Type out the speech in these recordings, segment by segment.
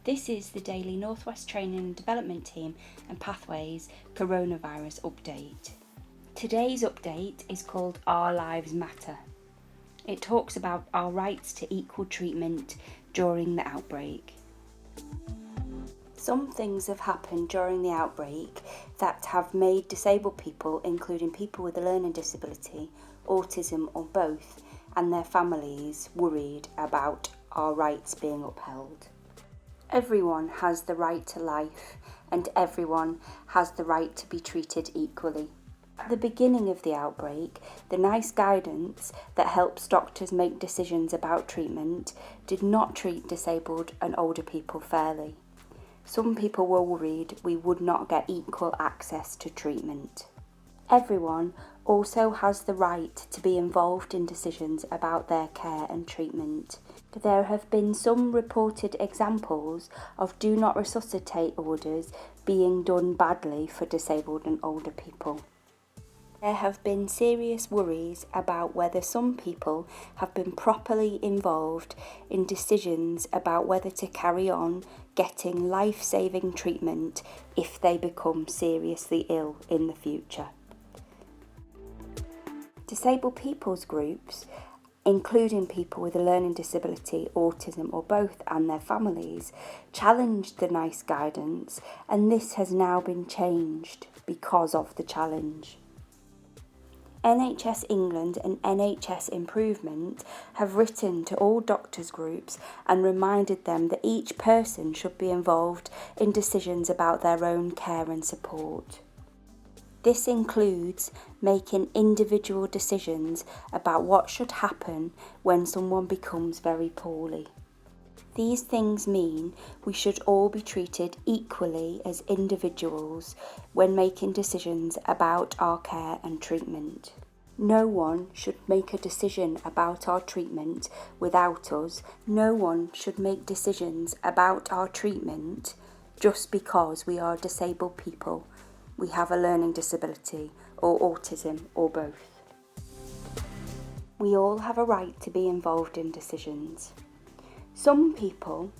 This is the daily Northwest Training and Development Team and Pathways Coronavirus Update. Today's update is called Our Lives Matter. It talks about our rights to equal treatment during the outbreak. Some things have happened during the outbreak that have made disabled people, including people with a learning disability, autism or both, and their families worried about our rights being upheld. Everyone has the right to life, and everyone has the right to be treated equally. At the beginning of the outbreak, the NICE guidance that helps doctors make decisions about treatment did not treat disabled and older people fairly. Some people were worried we would not get equal access to treatment. Everyone also has the right to be involved in decisions about their care and treatment. There have been some reported examples of do not resuscitate orders being done badly for disabled and older people. There have been serious worries about whether some people have been properly involved in decisions about whether to carry on getting life-saving treatment if they become seriously ill in the future. Disabled people's groups, including people with a learning disability, autism or both, and their families, challenged the NICE guidance, and this has now been changed because of the challenge. NHS England and NHS Improvement have written to all doctors' groups and reminded them that each person should be involved in decisions about their own care and support. This includes making individual decisions about what should happen when someone becomes very poorly. These things mean we should all be treated equally as individuals when making decisions about our care and treatment. No one should make a decision about our treatment without us. No one should make decisions about our treatment just because we are disabled people, we have a learning disability or autism or both. We all have a right to be involved in decisions. Some people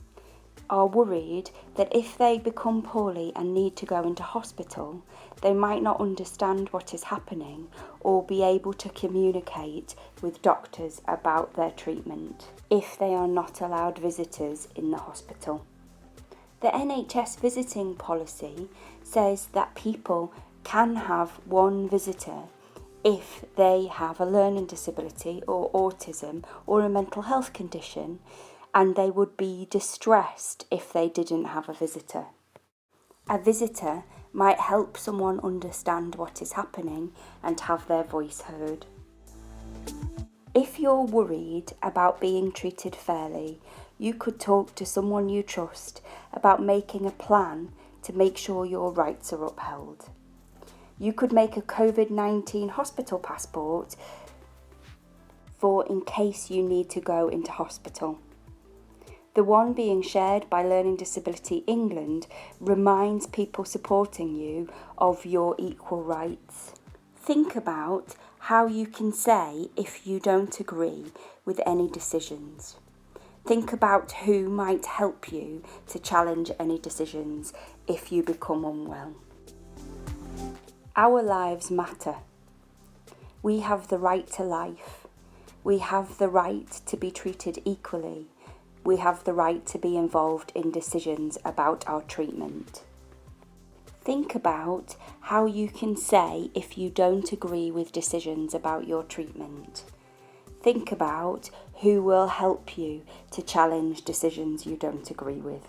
are worried that if they become poorly and need to go into hospital, they might not understand what is happening or be able to communicate with doctors about their treatment if they are not allowed visitors in the hospital. The NHS visiting policy says that people can have one visitor if they have a learning disability or autism or a mental health condition, and they would be distressed if they didn't have a visitor. A visitor might help someone understand what is happening and have their voice heard. If you're worried about being treated fairly, you could talk to someone you trust about making a plan to make sure your rights are upheld. You could make a COVID-19 hospital passport for in case you need to go into hospital. The one being shared by Learning Disability England reminds people supporting you of your equal rights. Think about how you can say if you don't agree with any decisions. Think about who might help you to challenge any decisions if you become unwell. Our lives matter. We have the right to life. We have the right to be treated equally. We have the right to be involved in decisions about our treatment. Think about how you can say if you don't agree with decisions about your treatment. Think about who will help you to challenge decisions you don't agree with.